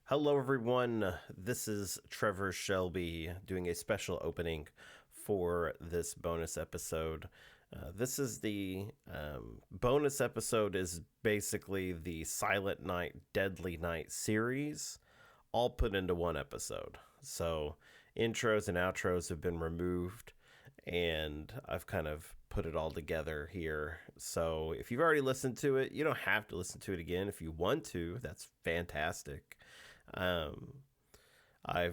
Hello, everyone. This is Trevor Shelby doing a special opening for this bonus episode. This is the bonus episode is basically the Silent Night, Deadly Night series, all put into one episode. So intros and outros have been removed, and I've kind of put it all together here. So if you've already listened to it, you don't have to listen to it again. If you want to, that's fantastic. Um, I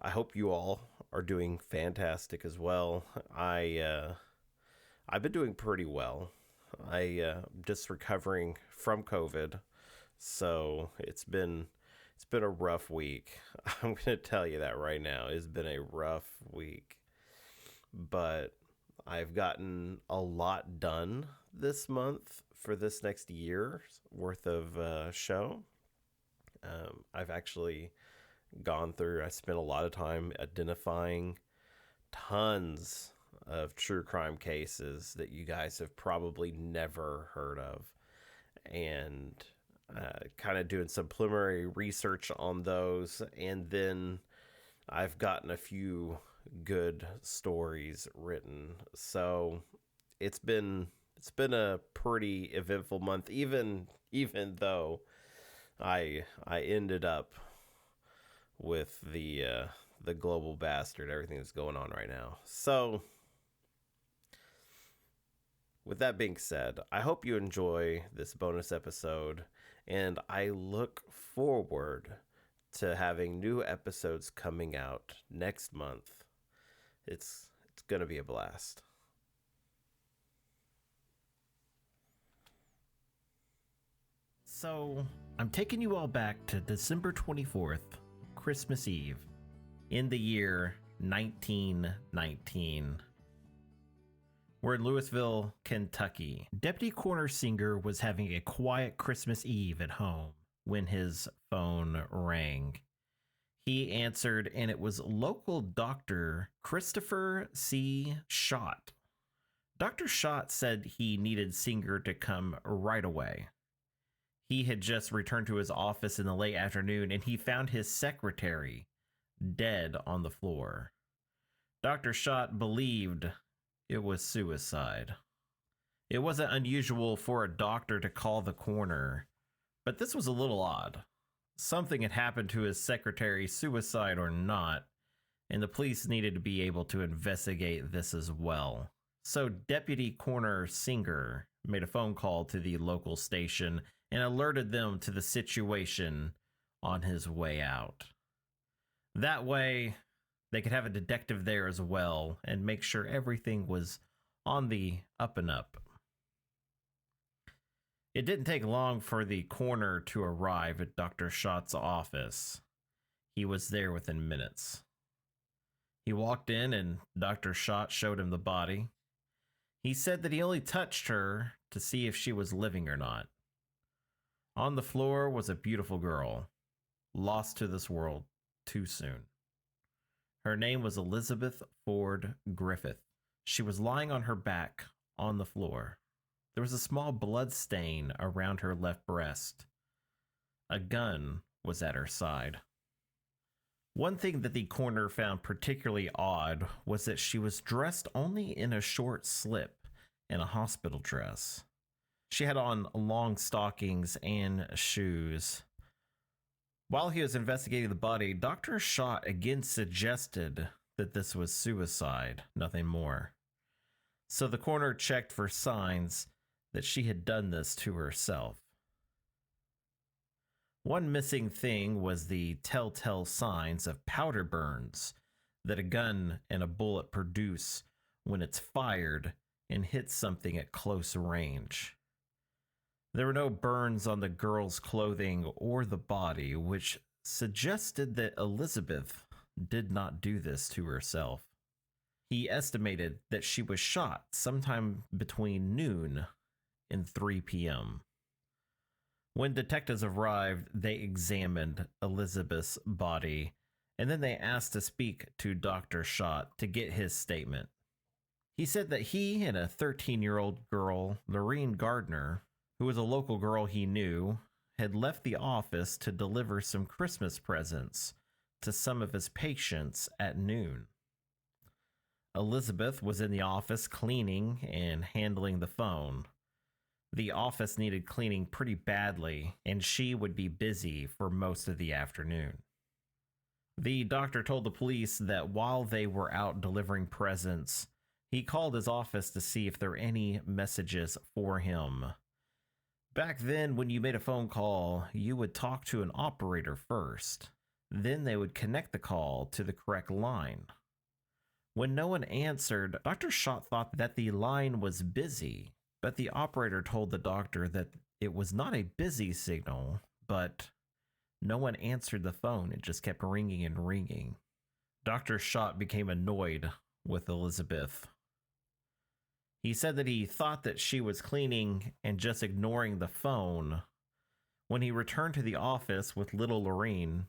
hope you all are doing fantastic as well. I've been doing pretty well. Just recovering from COVID, so it's been a rough week. I'm gonna tell you that right now. It's been a rough week, but I've gotten a lot done this month for this next year's worth of show. I've actually gone through, I spent a lot of time identifying tons of true crime cases that you guys have probably never heard of, and kind of doing some preliminary research on those. And then I've gotten a few good stories written. So it's been a pretty eventful month, even though I ended up with the global bastard, everything that's going on right now. So, with that being said, I hope you enjoy this bonus episode, and I look forward to having new episodes coming out next month. It's gonna be a blast. So, I'm taking you all back to December 24th, Christmas Eve, in the year 1919. We're in Louisville, Kentucky. Deputy Coroner Singer was having a quiet Christmas Eve at home when his phone rang. He answered, and it was local Dr. Christopher C. Schott. Dr. Schott said he needed Singer to come right away. He had just returned to his office in the late afternoon, and he found his secretary dead on the floor. Dr. Schott believed it was suicide. It wasn't unusual for a doctor to call the coroner, but this was a little odd. Something had happened to his secretary, suicide or not, and the police needed to be able to investigate this as well. So Deputy Coroner Singer made a phone call to the local station and alerted them to the situation on his way out. That way, they could have a detective there as well and make sure everything was on the up and up. It didn't take long for the coroner to arrive at Dr. Schott's office. He was there within minutes. He walked in and Dr. Schott showed him the body. He said that he only touched her to see if she was living or not. On the floor was a beautiful girl, lost to this world too soon. Her name was Elizabeth Ford Griffith. She was lying on her back on the floor. There was a small blood stain around her left breast. A gun was at her side. One thing that the coroner found particularly odd was that she was dressed only in a short slip and a hospital dress. She had on long stockings and shoes. While he was investigating the body, Dr. Schott again suggested that this was suicide, nothing more. So the coroner checked for signs that she had done this to herself. One missing thing was the telltale signs of powder burns that a gun and a bullet produce when it's fired and hits something at close range. There were no burns on the girl's clothing or the body, which suggested that Elizabeth did not do this to herself. He estimated that she was shot sometime between noon and 3 p.m. When detectives arrived, they examined Elizabeth's body, and then they asked to speak to Dr. Schott to get his statement. He said that he and a 13-year-old girl, Lorene Gardner, who was a local girl he knew, had left the office to deliver some Christmas presents to some of his patients at noon. Elizabeth was in the office cleaning and handling the phone. The office needed cleaning pretty badly, and she would be busy for most of the afternoon. The doctor told the police that while they were out delivering presents, he called his office to see if there were any messages for him. Back then, when you made a phone call, you would talk to an operator first. Then they would connect the call to the correct line. When no one answered, Dr. Schott thought that the line was busy, but the operator told the doctor that it was not a busy signal, but no one answered the phone. It just kept ringing and ringing. Dr. Schott became annoyed with Elizabeth. He said that he thought that she was cleaning and just ignoring the phone. When he returned to the office with little Lorraine,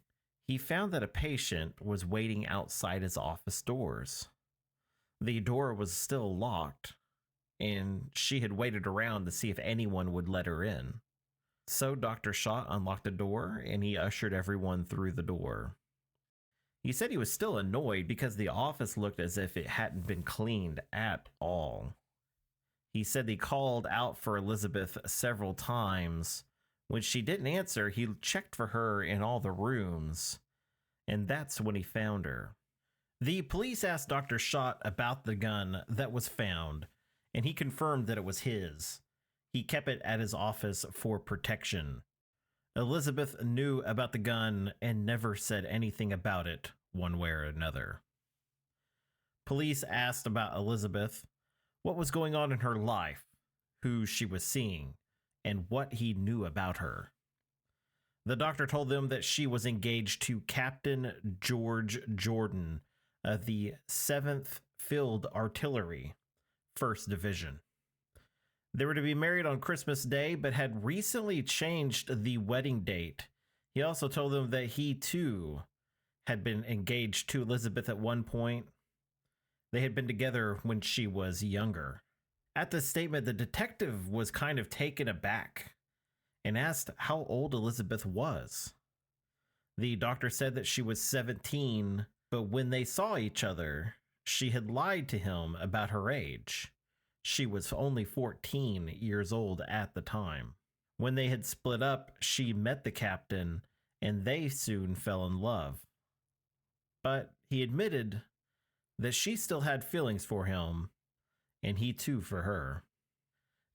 he found that a patient was waiting outside his office doors. The door was still locked, and she had waited around to see if anyone would let her in. So Dr. Schott unlocked the door, and he ushered everyone through the door. He said he was still annoyed because the office looked as if it hadn't been cleaned at all. He said he called out for Elizabeth several times. When she didn't answer, he checked for her in all the rooms, and that's when he found her. The police asked Dr. Schott about the gun that was found, and he confirmed that it was his. He kept it at his office for protection. Elizabeth knew about the gun and never said anything about it one way or another. Police asked about Elizabeth, what was going on in her life, who she was seeing, and what he knew about her. The doctor told them that she was engaged to Captain George Jordan of the 7th Field Artillery, 1st Division. They were to be married on Christmas Day, but had recently changed the wedding date. He also told them that he, too, had been engaged to Elizabeth at one point. They had been together when she was younger. At this statement, the detective was kind of taken aback and asked how old Elizabeth was. The doctor said that she was 17, but when they saw each other, she had lied to him about her age. She was only 14 years old at the time. When they had split up, she met the captain, and they soon fell in love. But he admitted that she still had feelings for him, and he too for her.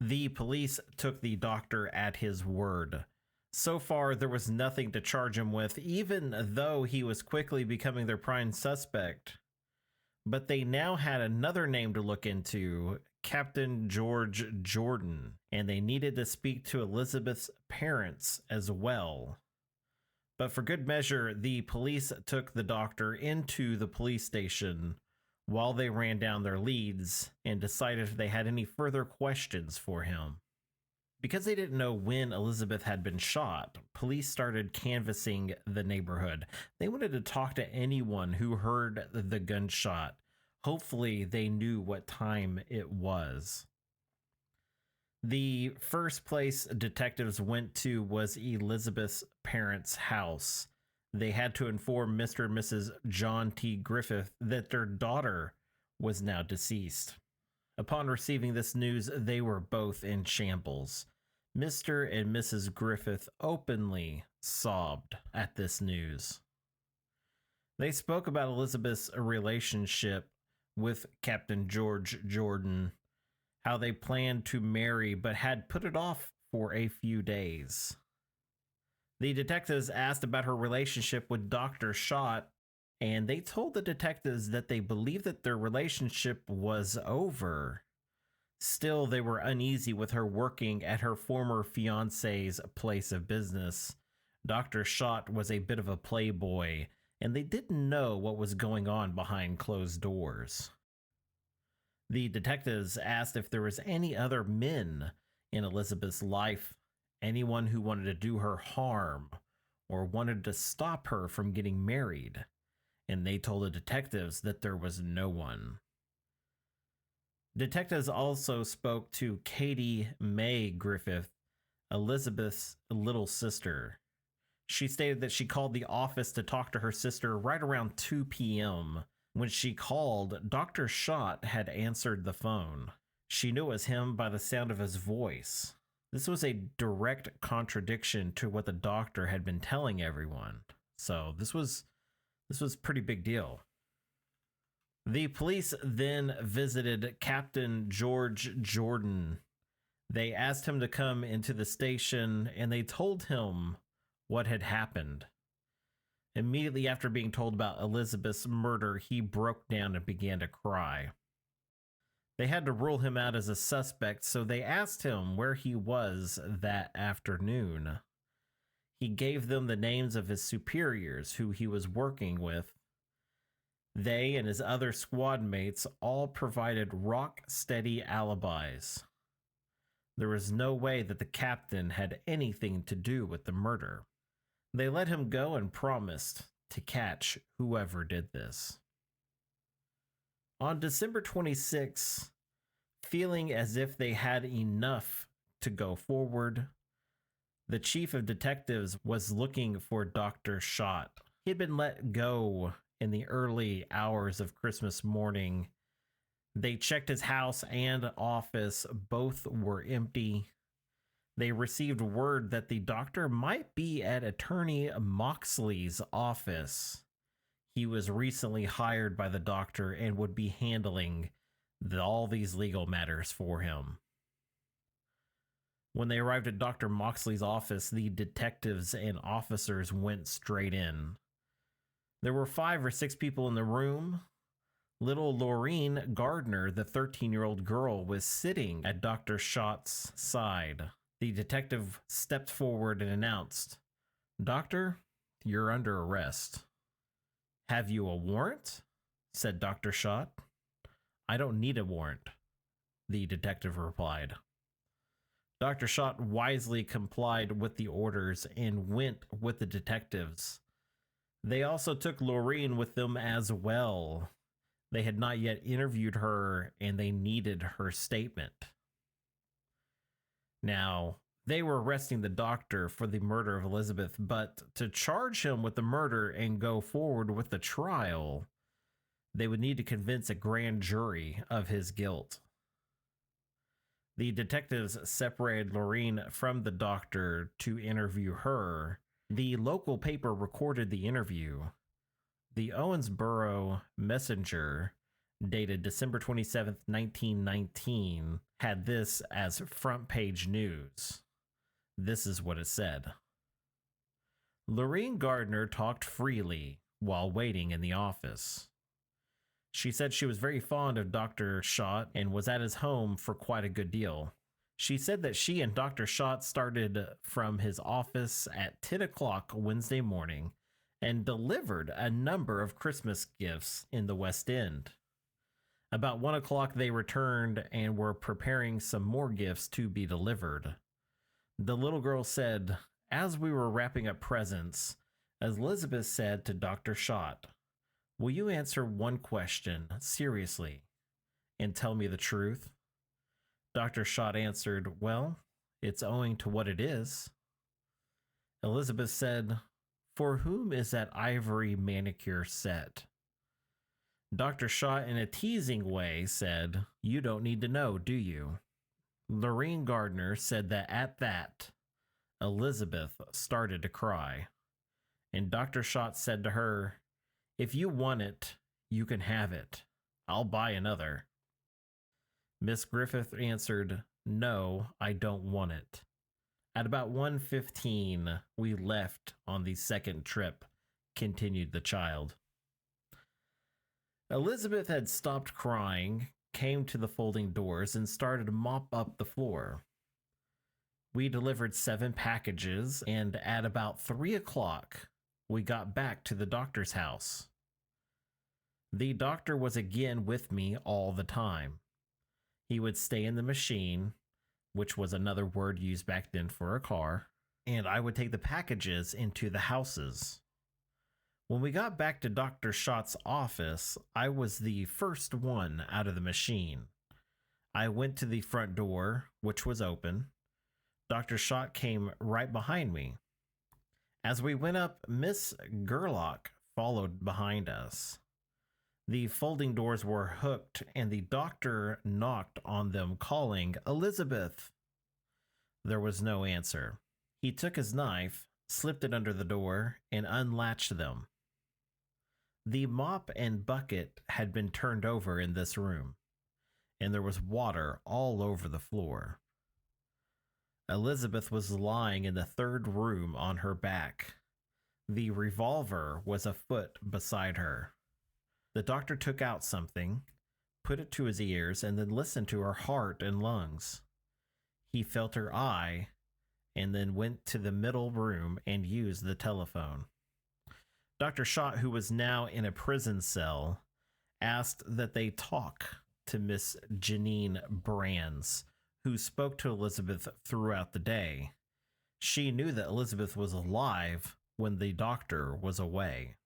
The police took the doctor at his word. So far, there was nothing to charge him with, even though he was quickly becoming their prime suspect. But they now had another name to look into, Captain George Jordan, and they needed to speak to Elizabeth's parents as well. But for good measure, the police took the doctor into the police station while they ran down their leads and decided if they had any further questions for him. Because they didn't know when Elizabeth had been shot, police started canvassing the neighborhood. They wanted to talk to anyone who heard the gunshot. Hopefully they knew what time it was. The first place detectives went to was Elizabeth's parents' house. They had to inform Mr. and Mrs. John T. Griffith that their daughter was now deceased. Upon receiving this news, they were both in shambles. Mr. and Mrs. Griffith openly sobbed at this news. They spoke about Elizabeth's relationship with Captain George Jordan, how they planned to marry but had put it off for a few days. The detectives asked about her relationship with Dr. Schott, and they told the detectives that they believed that their relationship was over. Still, they were uneasy with her working at her former fiancé's place of business. Dr. Schott was a bit of a playboy, and they didn't know what was going on behind closed doors. The detectives asked if there was any other men in Elizabeth's life, anyone who wanted to do her harm or wanted to stop her from getting married, and they told the detectives that there was no one. Detectives also spoke to Katie Mae Griffith, Elizabeth's little sister. She stated that she called the office to talk to her sister right around 2 p.m. When she called, Dr. Schott had answered the phone. She knew it was him by the sound of his voice. This was a direct contradiction to what the doctor had been telling everyone. So this was a pretty big deal. The police then visited Captain George Jordan. They asked him to come into the station and they told him what had happened. Immediately after being told about Elizabeth's murder, he broke down and began to cry. They had to rule him out as a suspect, so they asked him where he was that afternoon. He gave them the names of his superiors who he was working with. They and his other squad mates all provided rock-steady alibis. There was no way that the captain had anything to do with the murder. They let him go and promised to catch whoever did this. On December 26, feeling as if they had enough to go forward, the chief of detectives was looking for Dr. Schott. He had been let go in the early hours of Christmas morning. They checked his house and office. Both were empty. They received word that the doctor might be at Attorney Moxley's office. He was recently hired by the doctor and would be handling all these legal matters for him. When they arrived at Dr. Moxley's office, the detectives and officers went straight in. There were 5 or 6 people in the room. Little Laureen Gardner, the 13-year-old girl, was sitting at Dr. Schott's side. The detective stepped forward and announced, "Doctor, you're under arrest." "Have you a warrant?" said Dr. Schott. "I don't need a warrant," the detective replied. Dr. Schott wisely complied with the orders and went with the detectives. They also took Laureen with them as well. They had not yet interviewed her and they needed her statement. Now, they were arresting the doctor for the murder of Elizabeth, but to charge him with the murder and go forward with the trial, they would need to convince a grand jury of his guilt. The detectives separated Laureen from the doctor to interview her. The local paper recorded the interview. The Owensboro Messenger, dated December 27th, 1919, had this as front page news. This is what it said. Laureen Gardner talked freely while waiting in the office. She said she was very fond of Dr. Schott and was at his home for quite a good deal. She said that she and Dr. Schott started from his office at 10 o'clock Wednesday morning and delivered a number of Christmas gifts in the West End. About 1 o'clock they returned and were preparing some more gifts to be delivered. The little girl said, as we were wrapping up presents, Elizabeth said to Dr. Schott, "Will you answer one question seriously and tell me the truth?" Dr. Schott answered, "Well, it's owing to what it is." Elizabeth said, "For whom is that ivory manicure set?" Dr. Schott, in a teasing way, said, "You don't need to know, do you?" Laureen Gardner said that at that, Elizabeth started to cry. And Dr. Schott said to her, "If you want it, you can have it. I'll buy another." Miss Griffith answered, "No, I don't want it." At about 1:15, we left on the second trip, continued the child. Elizabeth had stopped crying, came to the folding doors, and started to mop up the floor. We delivered 7 packages, and at about 3 o'clock, we got back to the doctor's house. The doctor was again with me all the time. He would stay in the machine, which was another word used back then for a car, and I would take the packages into the houses. When we got back to Dr. Schott's office, I was the first one out of the machine. I went to the front door, which was open. Dr. Schott came right behind me. As we went up, Miss Gerlach followed behind us. The folding doors were hooked, and the doctor knocked on them, calling, "Elizabeth!" There was no answer. He took his knife, slipped it under the door, and unlatched them. The mop and bucket had been turned over in this room, and there was water all over the floor. Elizabeth was lying in the third room on her back. The revolver was a foot beside her. The doctor took out something, put it to his ears, and then listened to her heart and lungs. He felt her eye, and then went to the middle room and used the telephone. Dr. Schott, who was now in a prison cell, asked that they talk to Miss Janine Brands, who spoke to Elizabeth throughout the day. She knew that Elizabeth was alive when the doctor was away.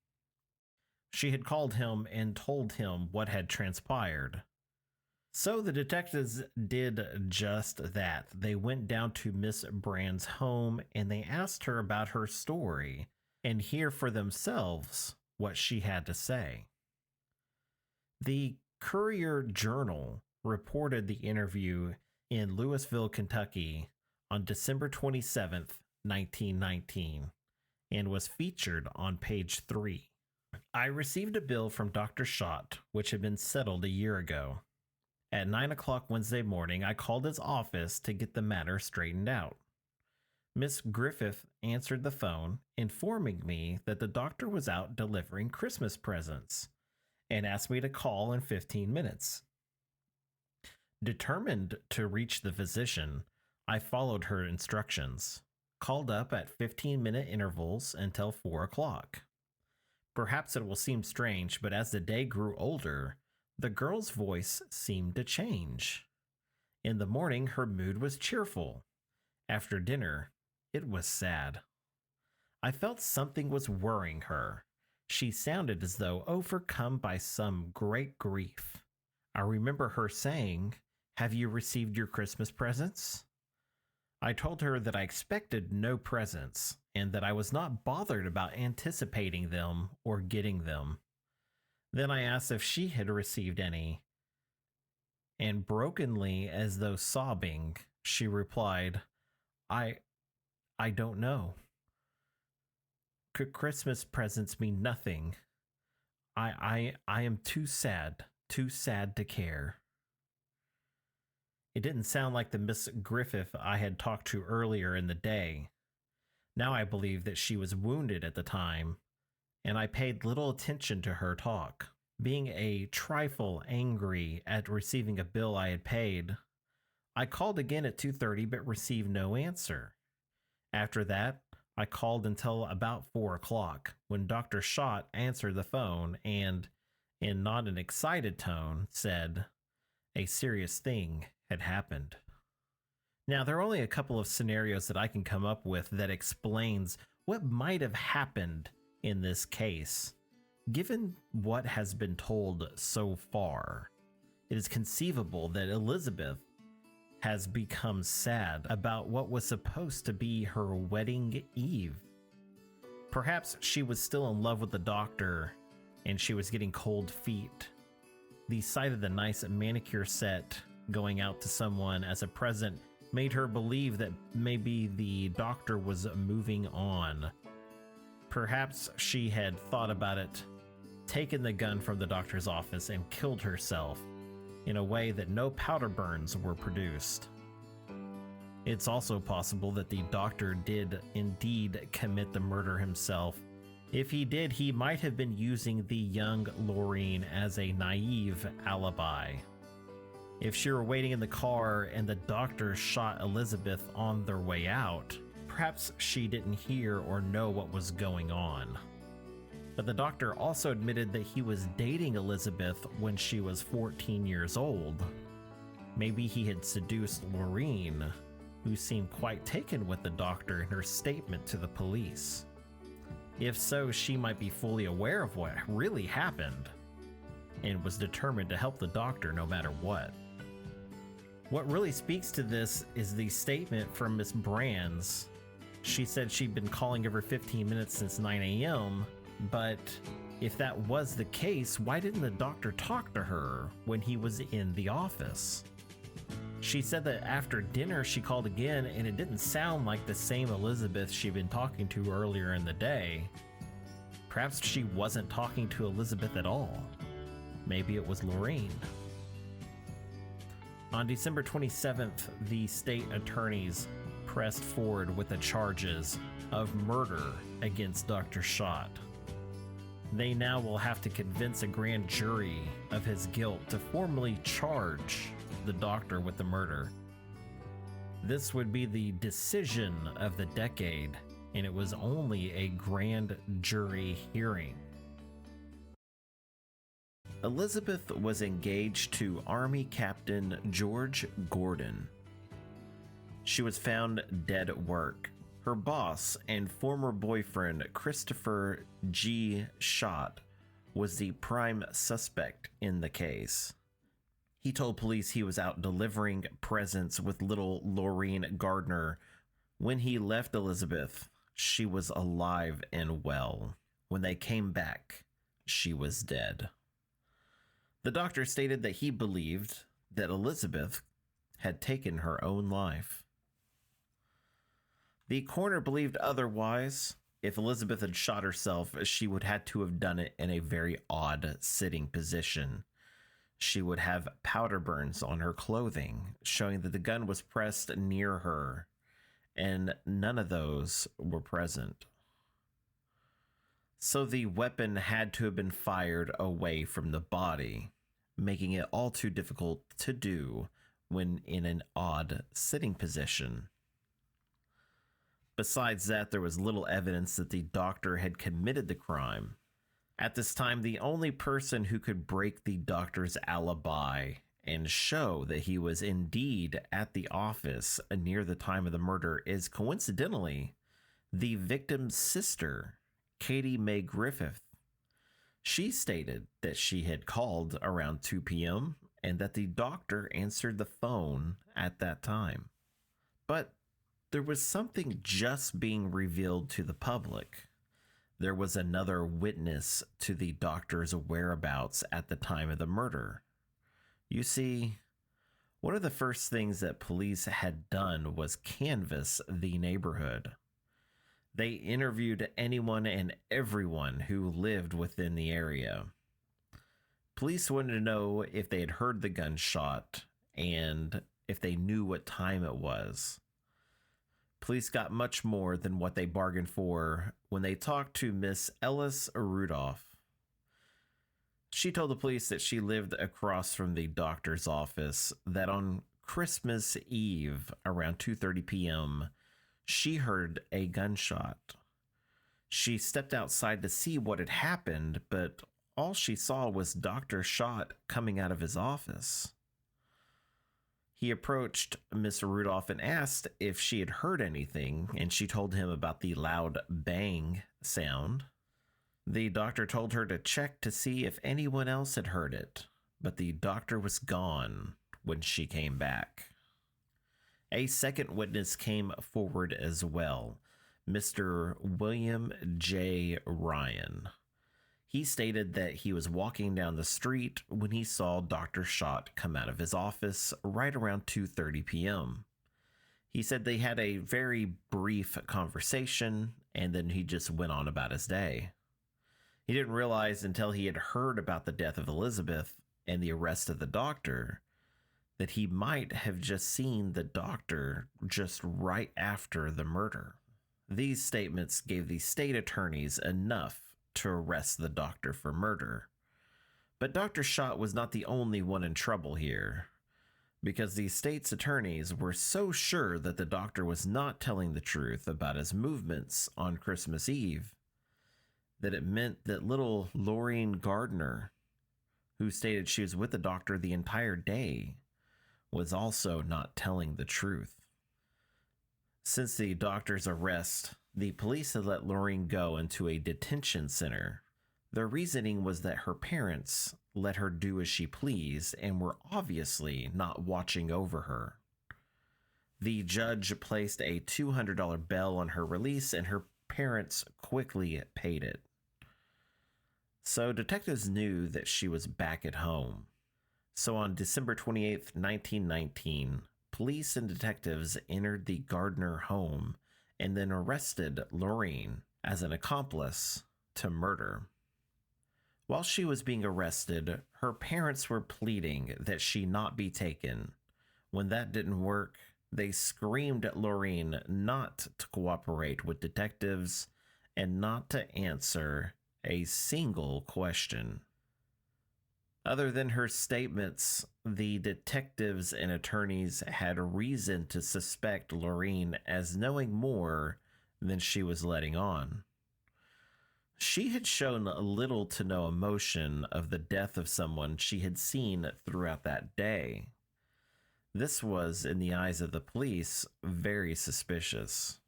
She had called him and told him what had transpired. So the detectives did just that. They went down to Miss Brand's home and they asked her about her story and hear for themselves what she had to say. The Courier-Journal reported the interview in Louisville, Kentucky on December 27th, 1919, and was featured on page 3. I received a bill from Dr. Schott, which had been settled a year ago. At 9 o'clock Wednesday morning, I called his office to get the matter straightened out. Miss Griffith answered the phone, informing me that the doctor was out delivering Christmas presents, and asked me to call in 15 minutes. Determined to reach the physician, I followed her instructions, called up at 15-minute intervals until 4 o'clock. Perhaps it will seem strange, but as the day grew older, the girl's voice seemed to change. In the morning, her mood was cheerful. After dinner, it was sad. I felt something was worrying her. She sounded as though overcome by some great grief. I remember her saying, "Have you received your Christmas presents?" I told her that I expected no presents and that I was not bothered about anticipating them or getting them. Then I asked if she had received any, and brokenly, as though sobbing, she replied, I don't know. Could Christmas presents mean nothing? I am too sad to care." It didn't sound like the Miss Griffith I had talked to earlier in the day. Now I believe that she was wounded at the time, and I paid little attention to her talk. Being a trifle angry at receiving a bill I had paid, I called again at 2:30 but received no answer. After that, I called until about 4 o'clock, when Dr. Schott answered the phone and, in not an excited tone, said a serious thing had happened. Now, there are only a couple of scenarios that I can come up with that explains what might have happened in this case. Given what has been told so far, it is conceivable that Elizabeth has become sad about what was supposed to be her wedding eve. Perhaps she was still in love with the doctor and she was getting cold feet. The sight of the nice manicure set going out to someone as a present made her believe that maybe the doctor was moving on. Perhaps she had thought about it, taken the gun from the doctor's office and killed herself in a way that no powder burns were produced. It's also possible that the doctor did indeed commit the murder himself. If he did, he might have been using the young Lorraine as a naive alibi. If she were waiting in the car and the doctor shot Elizabeth on their way out, perhaps she didn't hear or know what was going on. But the doctor also admitted that he was dating Elizabeth when she was 14 years old. Maybe he had seduced Lorraine, who seemed quite taken with the doctor in her statement to the police. If so, she might be fully aware of what really happened and was determined to help the doctor no matter what. What really speaks to this is the statement from Miss Brands. She said she'd been calling every 15 minutes since 9 a.m., but if that was the case, why didn't the doctor talk to her when he was in the office? She said that after dinner she called again and it didn't sound like the same Elizabeth she'd been talking to earlier in the day. Perhaps she wasn't talking to Elizabeth at all. Maybe it was Lorraine. On December 27th, the state attorneys pressed forward with the charges of murder against Dr. Schott. They now will have to convince a grand jury of his guilt to formally charge the doctor with the murder. This would be the decision of the decade, and it was only a grand jury hearing. Elizabeth was engaged to Army Captain George Gordon. She was found dead at work. Her boss and former boyfriend, Christopher G. Schott, was the prime suspect in the case. He told police he was out delivering presents with little Lorraine Gardner. When he left Elizabeth, she was alive and well. When they came back, she was dead. The doctor stated that he believed that Elizabeth had taken her own life. The coroner believed otherwise. If Elizabeth had shot herself, she would have to have done it in a very odd sitting position. She would have powder burns on her clothing, showing that the gun was pressed near her, and none of those were present. So the weapon had to have been fired away from the body, making it all too difficult to do when in an odd sitting position. Besides that, there was little evidence that the doctor had committed the crime. At this time, the only person who could break the doctor's alibi and show that he was indeed at the office near the time of the murder is coincidentally the victim's sister, Katie Mae Griffith. She stated that she had called around 2 p.m. and that the doctor answered the phone at that time. But there was something just being revealed to the public. There was another witness to the doctor's whereabouts at the time of the murder. You see, one of the first things that police had done was canvass the neighborhood. They interviewed anyone and everyone who lived within the area. Police wanted to know if they had heard the gunshot and if they knew what time it was. Police got much more than what they bargained for when they talked to Miss Ellis Rudolph. She told the police that she lived across from the doctor's office, that on Christmas Eve around 2:30 p.m., she heard a gunshot. She stepped outside to see what had happened, but all she saw was Dr. Schott coming out of his office. He approached Miss Rudolph and asked if she had heard anything, and she told him about the loud bang sound. The doctor told her to check to see if anyone else had heard it, but the doctor was gone when she came back. A second witness came forward as well, Mr. William J. Ryan. He stated that he was walking down the street when he saw Dr. Schott come out of his office right around 2:30 p.m. He said they had a very brief conversation, and then he just went on about his day. He didn't realize until he had heard about the death of Elizabeth and the arrest of the doctor that he might have just seen the doctor just right after the murder. These statements gave the state attorneys enough to arrest the doctor for murder. But Dr. Schott was not the only one in trouble here, because the state's attorneys were so sure that the doctor was not telling the truth about his movements on Christmas Eve that it meant that little Lorraine Gardner, who stated she was with the doctor the entire day, was also not telling the truth. Since the doctor's arrest, the police had let Lorraine go into a detention center. Their reasoning was that her parents let her do as she pleased and were obviously not watching over her. The judge placed a $200 bail on her release, and her parents quickly paid it. So detectives knew that she was back at home. So on December 28th, 1919, police and detectives entered the Gardner home and then arrested Lorraine as an accomplice to murder. While she was being arrested, her parents were pleading that she not be taken. When that didn't work, they screamed at Lorraine not to cooperate with detectives and not to answer a single question. Other than her statements, the detectives and attorneys had a reason to suspect Lorraine as knowing more than she was letting on. She had shown little to no emotion of the death of someone she had seen throughout that day. This was, in the eyes of the police, very suspicious.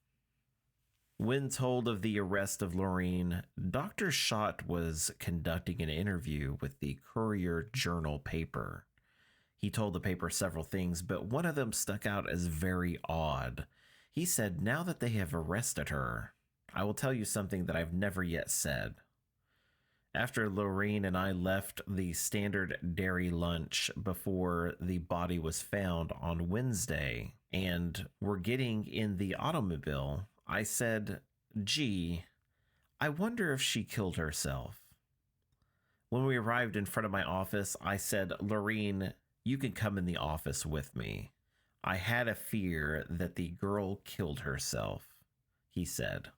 When told of the arrest of Lorraine, Dr. Schott was conducting an interview with the Courier-Journal paper. He told the paper several things, but one of them stuck out as very odd. He said, "Now that they have arrested her, I will tell you something that I've never yet said. After Lorraine and I left the standard dairy lunch before the body was found on Wednesday and were getting in the automobile, I said, 'Gee, I wonder if she killed herself.' When we arrived in front of my office, I said, 'Lorraine, you can come in the office with me. I had a fear that the girl killed herself,' he said."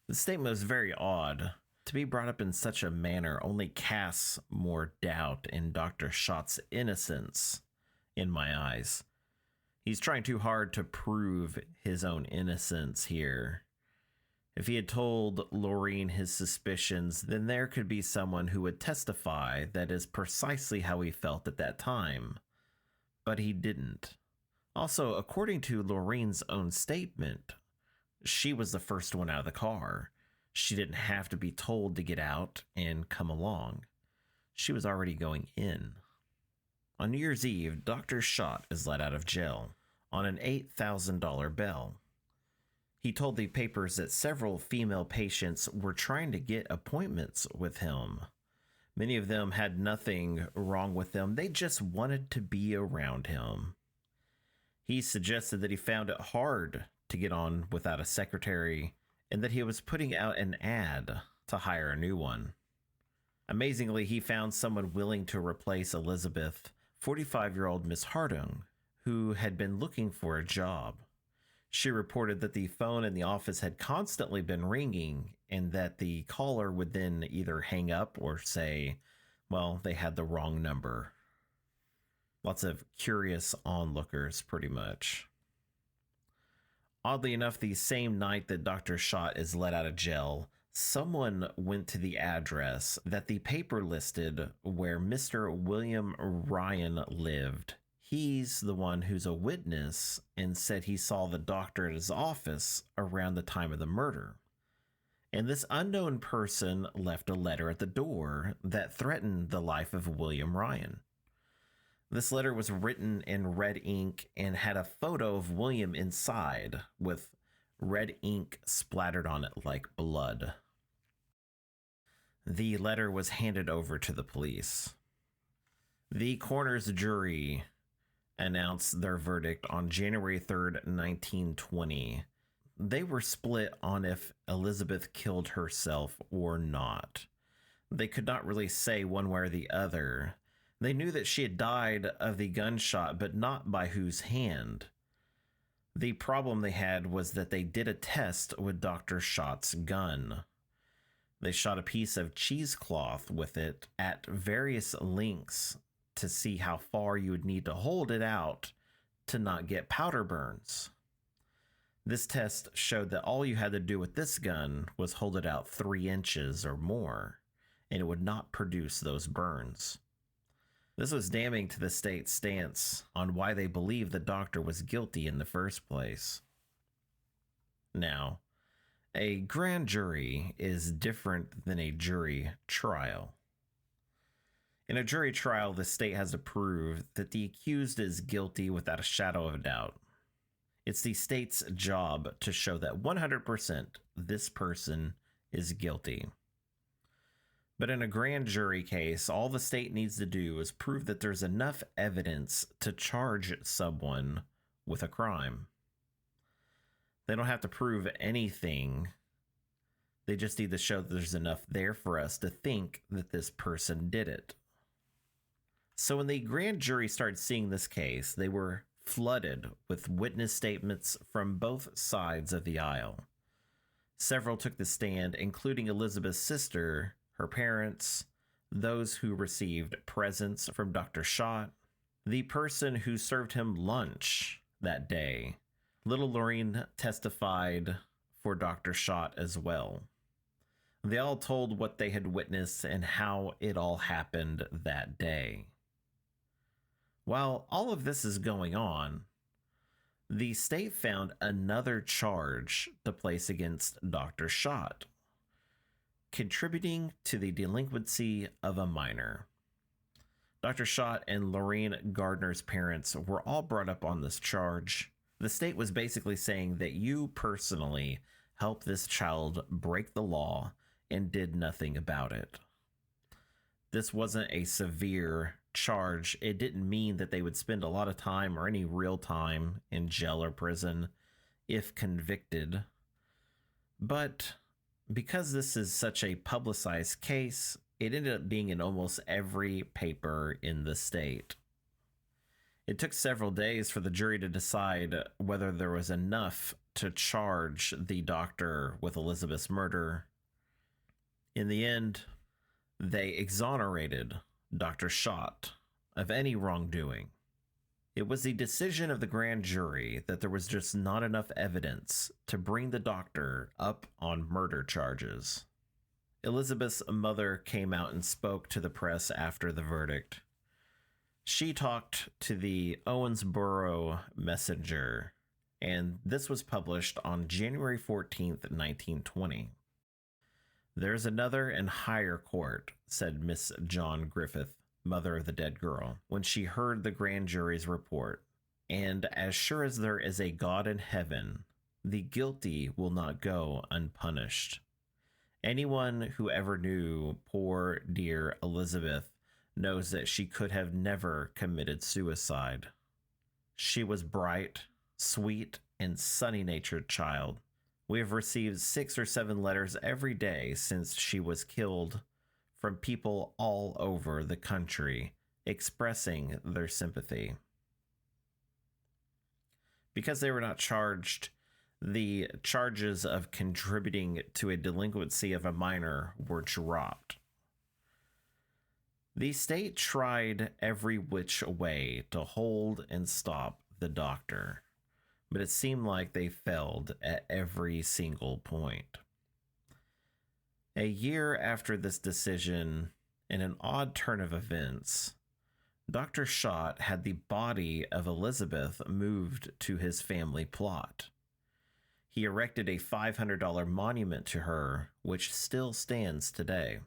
The statement was very odd. To be brought up in such a manner only casts more doubt in Dr. Schott's innocence in my eyes. He's trying too hard to prove his own innocence here. If he had told Lorraine his suspicions, then there could be someone who would testify that is precisely how he felt at that time. But he didn't. Also, according to Lorraine's own statement, she was the first one out of the car. She didn't have to be told to get out and come along. She was already going in. On New Year's Eve, Dr. Schott is let out of jail on an $8,000 bail. He told the papers that several female patients were trying to get appointments with him. Many of them had nothing wrong with them. They just wanted to be around him. He suggested that he found it hard to get on without a secretary and that he was putting out an ad to hire a new one. Amazingly, he found someone willing to replace Elizabeth, 45-year-old Miss Harding, who had been looking for a job. She reported that the phone in the office had constantly been ringing and that the caller would then either hang up or say, well, they had the wrong number. Lots of curious onlookers, pretty much. Oddly enough, the same night that Dr. Schott is let out of jail, someone went to the address that the paper listed where Mr. William Ryan lived. He's the one who's a witness and said he saw the doctor at his office around the time of the murder. And this unknown person left a letter at the door that threatened the life of William Ryan. This letter was written in red ink and had a photo of William inside with red ink splattered on it like blood. The letter was handed over to the police. The coroner's jury announced their verdict on January 3rd, 1920. They were split on if Elizabeth killed herself or not. They could not really say one way or the other. They knew that she had died of the gunshot, but not by whose hand. The problem they had was that they did a test with Dr. Schott's gun. They shot a piece of cheesecloth with it at various lengths to see how far you would need to hold it out to not get powder burns. This test showed that all you had to do with this gun was hold it out 3 inches or more, and it would not produce those burns. This was damning to the state's stance on why they believed the doctor was guilty in the first place. Now, a grand jury is different than a jury trial. In a jury trial, the state has to prove that the accused is guilty without a shadow of a doubt. It's the state's job to show that 100% this person is guilty. But in a grand jury case, all the state needs to do is prove that there's enough evidence to charge someone with a crime. They don't have to prove anything. They just need to show that there's enough there for us to think that this person did it. So when the grand jury started seeing this case, they were flooded with witness statements from both sides of the aisle. Several took the stand, including Elizabeth's sister, her parents, those who received presents from Dr. Schott, the person who served him lunch that day. Little Lorraine testified for Dr. Schott as well. They all told what they had witnessed and how it all happened that day. While all of this is going on, the state found another charge to place against Dr. Schott, contributing to the delinquency of a minor. Dr. Schott and Lorraine Gardner's parents were all brought up on this charge. The state was basically saying that you personally helped this child break the law and did nothing about it. This wasn't a severe charge. It didn't mean that they would spend a lot of time or any real time in jail or prison if convicted. But because this is such a publicized case, it ended up being in almost every paper in the state. It took several days for the jury to decide whether there was enough to charge the doctor with Elizabeth's murder. In the end, they exonerated Dr. Schott of any wrongdoing. It was the decision of the grand jury that there was just not enough evidence to bring the doctor up on murder charges. Elizabeth's mother came out and spoke to the press after the verdict. She talked to the Owensboro Messenger, and this was published on January 14th, 1920. "There's another and higher court," said Miss John Griffith, mother of the dead girl, when she heard the grand jury's report. "And as sure as there is a God in heaven, the guilty will not go unpunished. Anyone who ever knew poor dear Elizabeth knows that she could have never committed suicide. She was bright, sweet, and sunny-natured child. We have received 6 or 7 letters every day since she was killed from people all over the country expressing their sympathy." Because they were not charged, the charges of contributing to a delinquency of a minor were dropped. The state tried every which way to hold and stop the doctor, but it seemed like they failed at every single point. A year after this decision, in an odd turn of events, Dr. Schott had the body of Elizabeth moved to his family plot. He erected a $500 monument to her, which still stands today.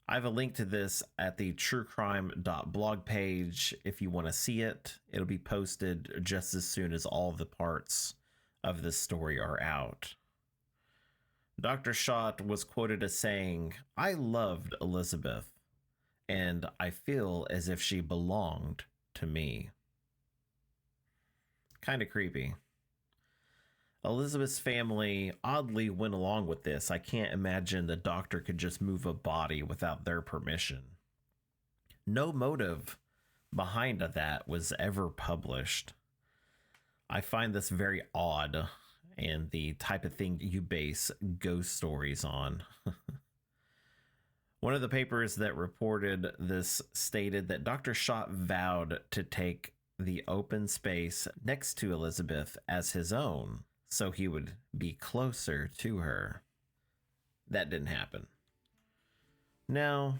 I have a link to this at the truecrime.blog page if you want to see it. It'll be posted just as soon as all the parts of this story are out. Dr. Schott was quoted as saying, "I loved Elizabeth, and I feel as if she belonged to me." Kind of creepy. Elizabeth's family oddly went along with this. I can't imagine the doctor could just move a body without their permission. No motive behind that was ever published. I find this very odd and the type of thing you base ghost stories on. One of the papers that reported this stated that Dr. Schott vowed to take the open space next to Elizabeth as his own, so he would be closer to her. That didn't happen. Now,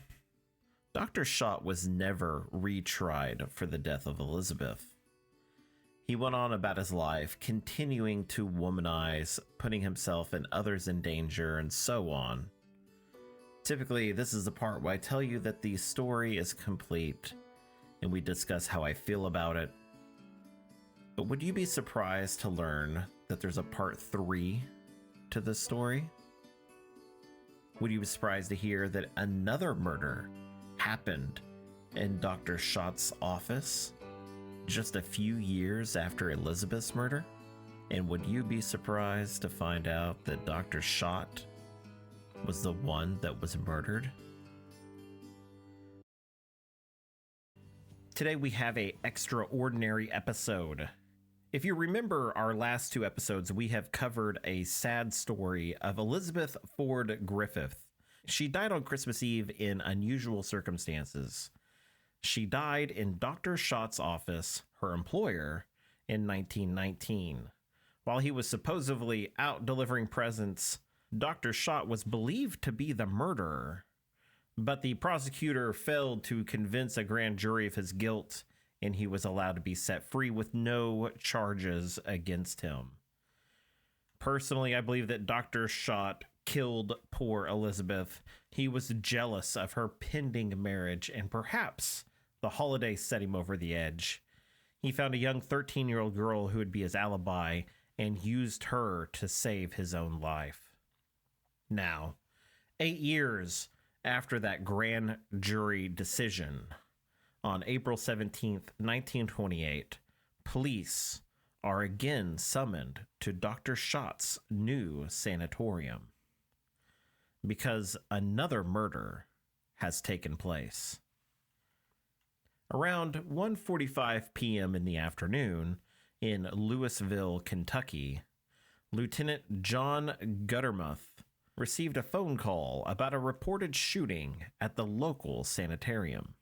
Dr. Schott was never retried for the death of Elizabeth. He went on about his life, continuing to womanize, putting himself and others in danger, and so on. Typically, this is the part where I tell you that the story is complete and we discuss how I feel about it. But would you be surprised to learn that there's a part 3 to this story? Would you be surprised to hear that another murder happened in Dr. Schott's office just a few years after Elizabeth's murder? And would you be surprised to find out that Dr. Schott was the one that was murdered? Today we have an extraordinary episode. If you remember our last 2 episodes, we have covered a sad story of Elizabeth Ford Griffith. She died on Christmas Eve in unusual circumstances. She died in Dr. Schott's office, her employer, in 1919. While he was supposedly out delivering presents, Dr. Schott was believed to be the murderer, but the prosecutor failed to convince a grand jury of his guilt, and he was allowed to be set free with no charges against him. Personally, I believe that Dr. Schott killed poor Elizabeth. He was jealous of her pending marriage, and perhaps the holiday set him over the edge. He found a young 13-year-old girl who would be his alibi and used her to save his own life. Now, 8 years after that grand jury decision, on April 17th, 1928, police are again summoned to Dr. Schott's new sanatorium because another murder has taken place. Around 1:45 p.m. in the afternoon in Louisville, Kentucky, Lieutenant John Guttermuth received a phone call about a reported shooting at the local sanitarium.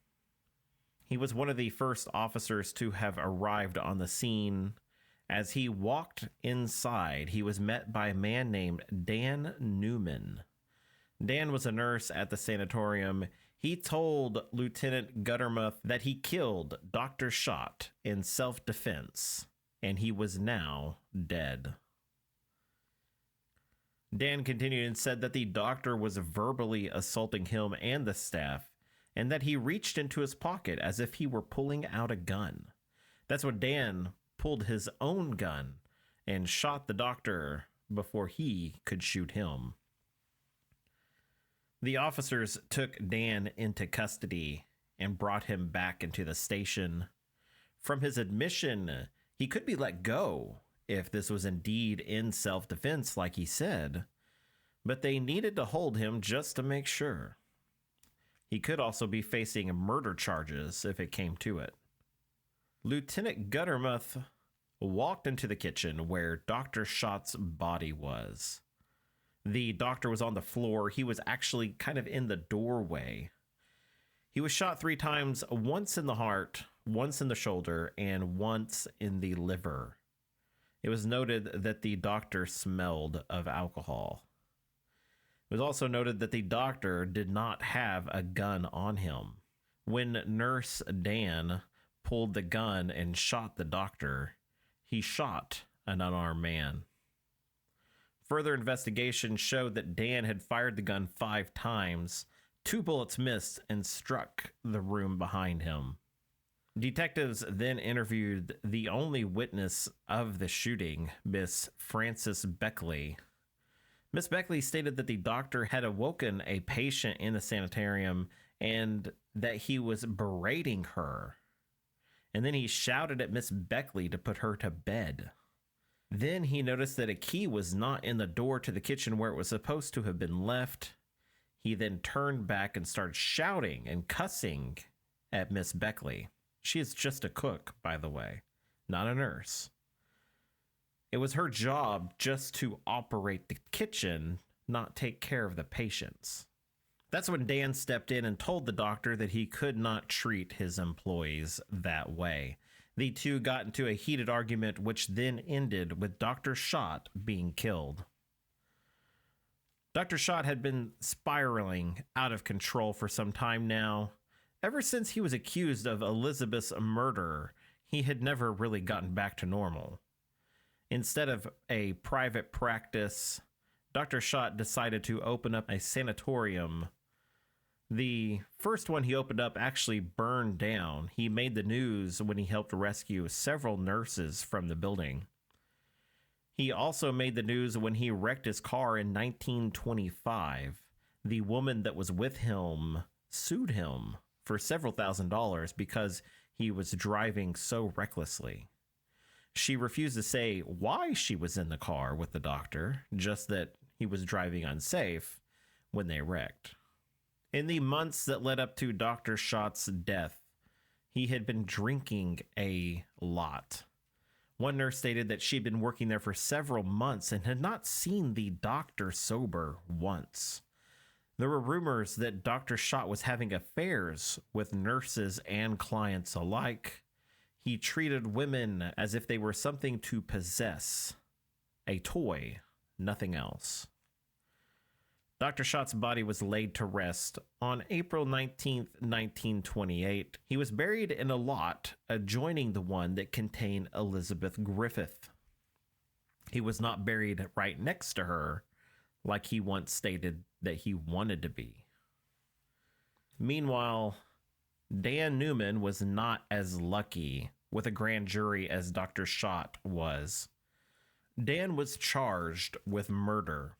He was one of the first officers to have arrived on the scene. As he walked inside, he was met by a man named Dan Newman. Dan was a nurse at the sanatorium. He told Lieutenant Guttermuth that he killed Dr. Schott in self-defense, and he was now dead. Dan continued and said that the doctor was verbally assaulting him and the staff, and that he reached into his pocket as if he were pulling out a gun. That's when Dan pulled his own gun and shot the doctor before he could shoot him. The officers took Dan into custody and brought him back into the station. From his admission, he could be let go if this was indeed in self-defense like he said, but they needed to hold him just to make sure. He could also be facing murder charges if it came to it. Lieutenant Guttermuth walked into the kitchen where Dr. Schott's body was. The doctor was on the floor. He was actually kind of in the doorway. He was shot 3 times, once in the heart, once in the shoulder, and once in the liver. It was noted that the doctor smelled of alcohol. It was also noted that the doctor did not have a gun on him. When Nurse Dan pulled the gun and shot the doctor, he shot an unarmed man. Further investigation showed that Dan had fired the gun 5 times. 2 bullets missed and struck the room behind him. Detectives then interviewed the only witness of the shooting, Miss Frances Beckley. Miss Beckley stated that the doctor had awoken a patient in the sanitarium and that he was berating her. And then he shouted at Miss Beckley to put her to bed. Then he noticed that a key was not in the door to the kitchen where it was supposed to have been left. He then turned back and started shouting and cussing at Miss Beckley. She is just a cook, by the way, not a nurse. It was her job just to operate the kitchen, not take care of the patients. That's when Dan stepped in and told the doctor that he could not treat his employees that way. The two got into a heated argument, which then ended with Dr. Schott being killed. Dr. Schott had been spiraling out of control for some time now. Ever since he was accused of Elizabeth's murder, he had never really gotten back to normal. Instead of a private practice, Dr. Schott decided to open up a sanatorium The first one he opened up actually burned down. He made the news when he helped rescue several nurses from the building. He also made the news when he wrecked his car in 1925. The woman that was with him sued him for several $1,000s because he was driving so recklessly. She refused to say why she was in the car with the doctor, just that he was driving unsafe when they wrecked. In the months that led up to Dr. Schott's death, he had been drinking a lot. One nurse stated that she'd been working there for several months and had not seen the doctor sober once. There were rumors that Dr. Schott was having affairs with nurses and clients alike. He treated women as if they were something to possess, a toy, nothing else. Dr. Schott's body was laid to rest on April 19th, 1928. He was buried in a lot adjoining the one that contained Elizabeth Griffith. He was not buried right next to her, like he once stated that he wanted to be. Meanwhile, Dan Newman was not as lucky with a grand jury as Dr. Schott was. Dan was charged with murder.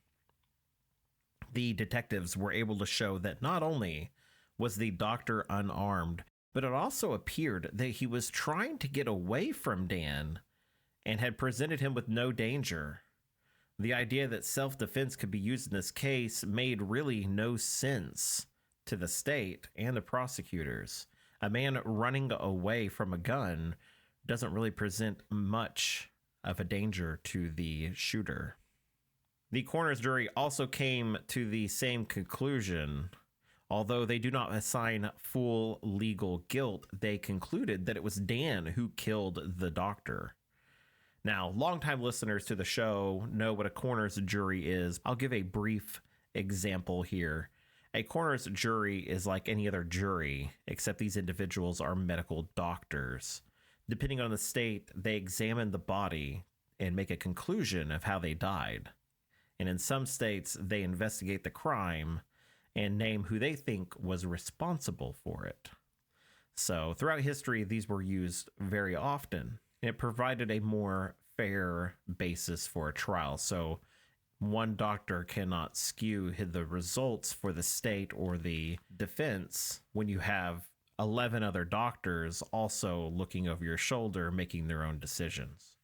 The detectives were able to show that not only was the doctor unarmed, but it also appeared that he was trying to get away from Dan and had presented him with no danger. The idea that self-defense could be used in this case made really no sense to the state and the prosecutors. A man running away from a gun doesn't really present much of a danger to the shooter. The coroner's jury also came to the same conclusion. Although they do not assign full legal guilt, they concluded that it was Dan who killed the doctor. Now, longtime listeners to the show know what a coroner's jury is. I'll give a brief example here. A coroner's jury is like any other jury, except these individuals are medical doctors. Depending on the state, they examine the body and make a conclusion of how they died. And in some states, they investigate the crime and name who they think was responsible for it. So throughout history, these were used very often. It provided a more fair basis for a trial. So one doctor cannot skew the results for the state or the defense when you have 11 other doctors also looking over your shoulder, making their own decisions.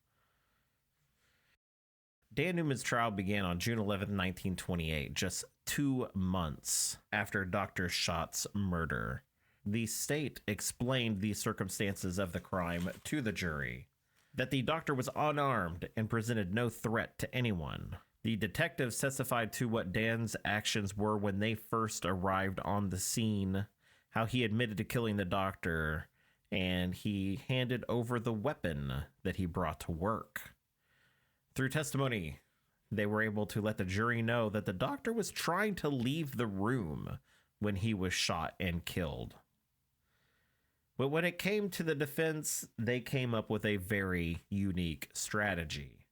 Dan Newman's trial began on June 11, 1928, just 2 months after Dr. Schott's murder. The state explained the circumstances of the crime to the jury, that the doctor was unarmed and presented no threat to anyone. The detectives testified to what Dan's actions were when they first arrived on the scene, how he admitted to killing the doctor, and he handed over the weapon that he brought to work. Through testimony, they were able to let the jury know that the doctor was trying to leave the room when he was shot and killed. But when it came to the defense, they came up with a very unique strategy.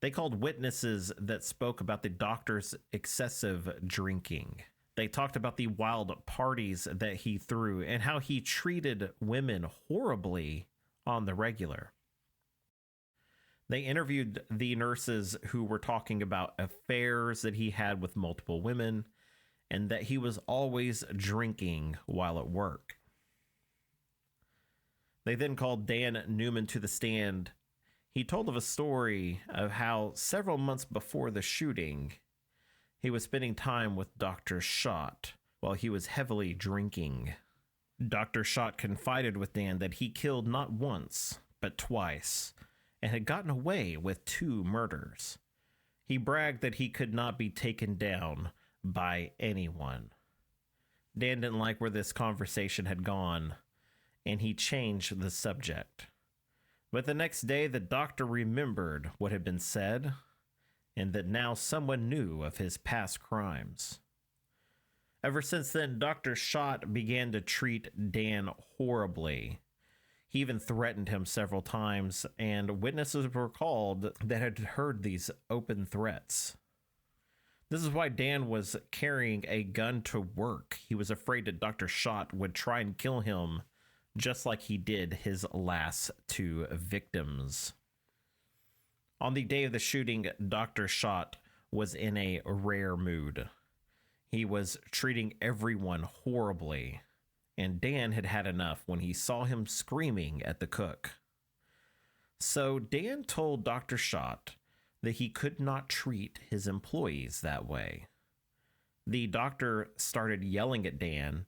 They called witnesses that spoke about the doctor's excessive drinking. They talked about the wild parties that he threw and how he treated women horribly on the regular. They interviewed the nurses who were talking about affairs that he had with multiple women and that he was always drinking while at work. They then called Dan Newman to the stand. He told of a story of how several months before the shooting, he was spending time with Dr. Schott while he was heavily drinking. Dr. Schott confided with Dan that he killed not once, but twice, and had gotten away with 2 murders. He bragged that he could not be taken down by anyone. Dan didn't like where this conversation had gone, and he changed the subject. But the next day, the doctor remembered what had been said, and that now someone knew of his past crimes. Ever since then, Dr. Schott began to treat Dan horribly. He even threatened him several times, and witnesses were called that had heard these open threats. This is why Dan was carrying a gun to work. He was afraid that Dr. Schott would try and kill him, just like he did his last two victims. On the day of the shooting, Dr. Schott was in a rare mood. He was treating everyone horribly, and Dan had had enough when he saw him screaming at the cook. So Dan told Dr. Schott that he could not treat his employees that way. The doctor started yelling at Dan,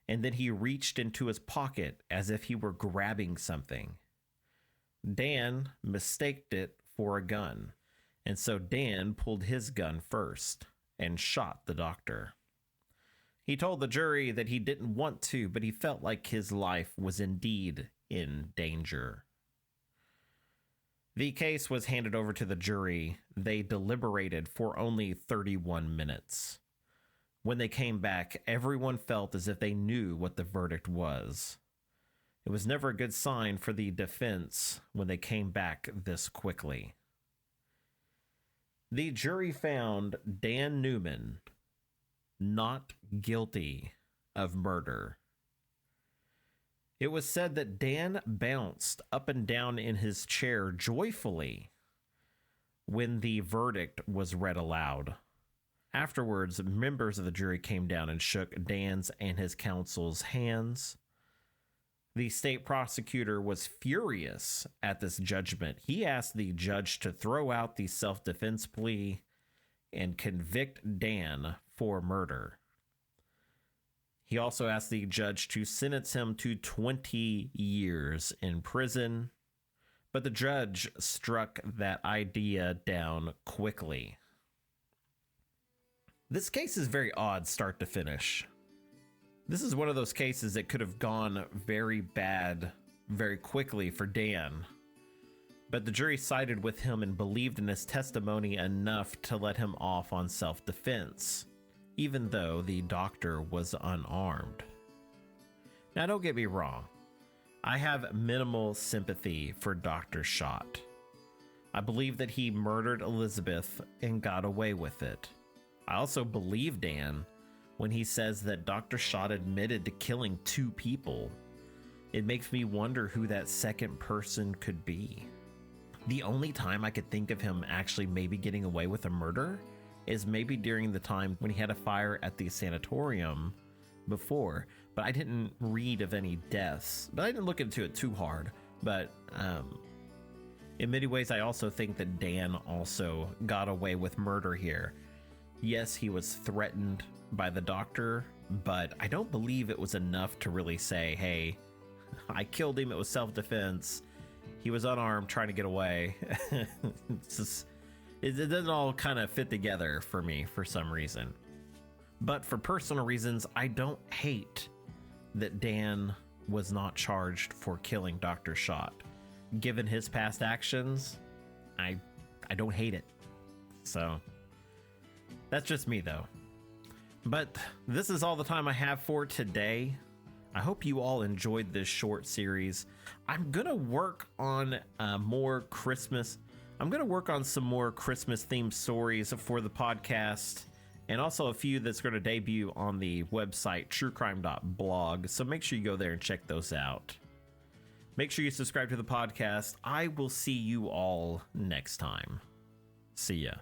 and then he reached into his pocket as if he were grabbing something. Dan mistaked it for a gun, and so Dan pulled his gun first and shot the doctor. He told the jury that he didn't want to, but he felt like his life was indeed in danger. The case was handed over to the jury. They deliberated for only 31 minutes. When they came back, everyone felt as if they knew what the verdict was. It was never a good sign for the defense when they came back this quickly. The jury found Dan Newman not guilty of murder. It was said that Dan bounced up and down in his chair joyfully when the verdict was read aloud. Afterwards, members of the jury came down and shook Dan's and his counsel's hands. The state prosecutor was furious at this judgment. He asked the judge to throw out the self-defense plea and convict Dan for murder. He also asked the judge to sentence him to 20 years in prison, but the judge struck that idea down quickly. This case is very odd start to finish. This is one of those cases that could have gone very bad very quickly for Dan, but the jury sided with him and believed in his testimony enough to let him off on self-defense, even though the doctor was unarmed. Now, don't get me wrong. I have minimal sympathy for Dr. Schott. I believe that he murdered Elizabeth and got away with it. I also believe Dan when he says that Dr. Schott admitted to killing 2 people. It makes me wonder who that second person could be. The only time I could think of him actually maybe getting away with a murder is maybe during the time when he had a fire at the sanatorium before, but I didn't read of any deaths, but I didn't look into it too hard. But in many ways, I also think that Dan also got away with murder here. Yes, he was threatened by the doctor, but I don't believe it was enough to really say, hey, I killed him, it was self-defense, he was unarmed trying to get away. It doesn't all kind of fit together for me for some reason. But for personal reasons, I don't hate that Dan was not charged for killing Dr. Schott. Given his past actions, I don't hate it. So that's just me though. But this is all the time I have for today. I hope you all enjoyed this short series. I'm gonna work on more Christmas. I'm gonna work on some more Christmas themed stories for the podcast, and also a few that's gonna debut on the website truecrime.blog. So make sure you go there and check those out. Make sure you subscribe to the podcast. I will see you all next time. See ya.